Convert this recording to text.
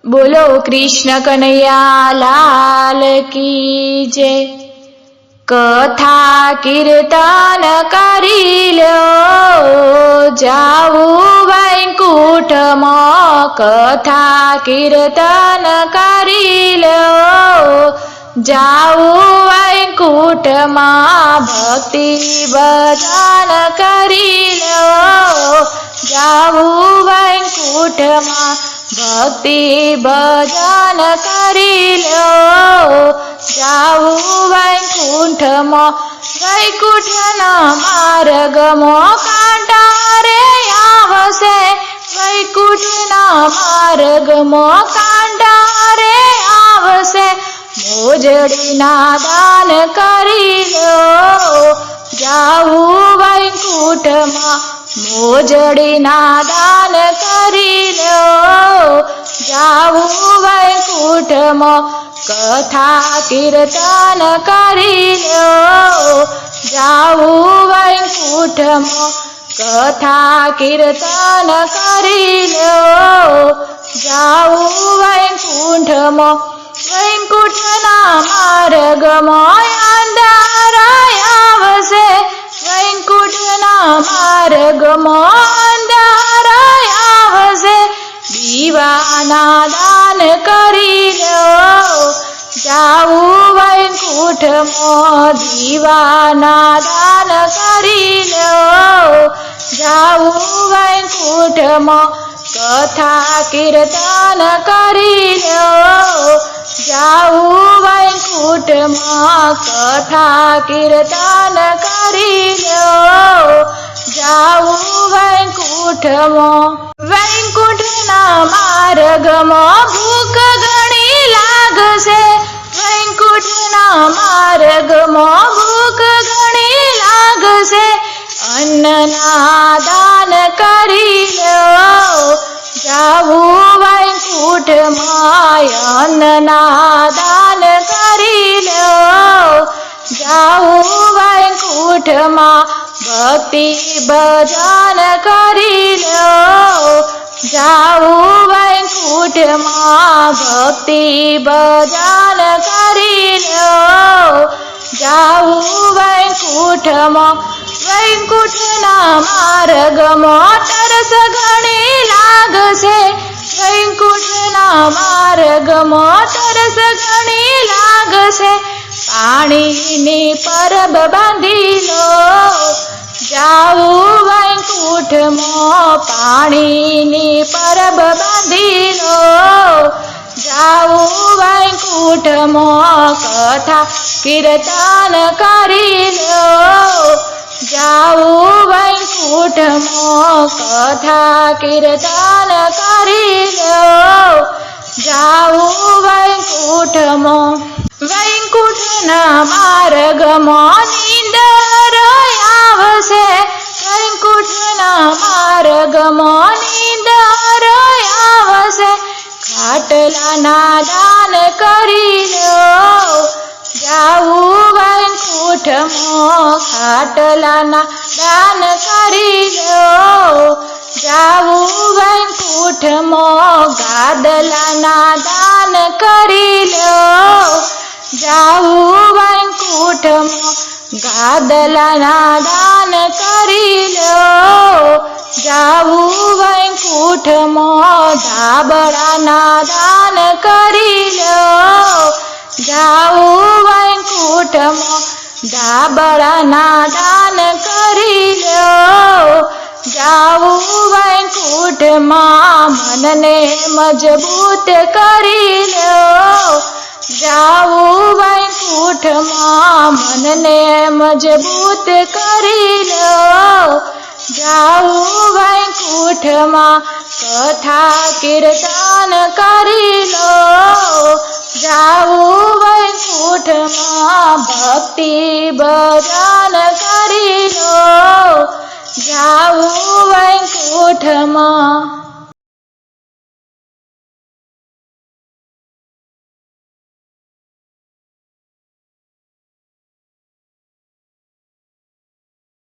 बोलो कृष्ण कन्हैया लाल की जय। कथा कीर्तन करी लो जाऊ वैकुंठ में। कथा कीर्तन करी लो जाऊ वैकुंठ में। भक्ति भजन करी लो जाऊ वैकुंठ में। भक्ति भजन करी लो जाऊ वैकुंठ में। वैकुंठ ना मार्ग में कांटा रे आवशे। वैकुंठ ना मार्ग में कांटा रे आवशे। मोजड़ी ना दान करी लो जाऊ वैकुंठ में। मोजड़ी ना दान करी लो जाऊ वैकुंठ में। कथा कीर्तन करी लो जाऊ वैकुंठ में। कथा कीर्तन करी लो जाऊ वैकुंठ में। वैकुंठ ना मार्ग में अंधारा आवशे। वैकुंठ ना मार्ग में अंधारा आवशे। दीवाना दान करी लो जाऊ वैकुंठ में। दीवाना दान करी लो जाऊ वैकुंठ में। कथा कीर्तन करी लो जाऊ वैकुंठ में। कथा कीर्तन करी लो जाऊ वैकुंठ में। वैकुंठ ना मार्ग में भूख घणी लागशे। वैकुंठ ना मार्ग में भूख घणी लागशे। अन्न ना दान करी लो जाऊ वैकुंठ में। अन्न ना दान करी लो जाऊ वैकुंठ में। भक्ति भजन करी लो जाऊ वैकुंठ में। भक्ति भजन करी लो जाऊ वैकुंठ में। वैकुंठ ना मार्ग में तरस घणी लागशे। वैकुंठ ना मार्ग में तरस घणी लागशे। पाणी नी परब बांधी लो जाऊ वैकुंठ में। पाणी नी परब बांधी लो जाऊ वैकुंठ में। कथा कीर्तन करी लो जाऊ वैकुंठ में। कथा कीर्तन करी लो जाऊ वैकुंठ में। वैकुंठ ना मार्ग में नींदर आवशे। वैकुंठ ना मार्ग में नींदर आवशे। खाटला ना दान करी लो जाऊ वैकुंठ में। खाटला ना दान करी लो जाऊ वैकुंठ में। गादला ना दान करी लो जाऊ वैकुंठ में। गादला ना दान करी लो जाऊ वैकुंठ में। धाबड़ा ना दान करी लो जाऊ वैकुंठ में। धाबड़ा ना दान करी लो जाऊ वैकुंठ में। मन ने मजबूत करी लो जाऊ वैकुंठ में। मन ने मजबूत करी लो जाऊ वैकुंठ में। कथा कीर्तन करी लो जाऊ वैकुंठ में। भक्ति भजन करी लो जाऊ वैकुंठ में।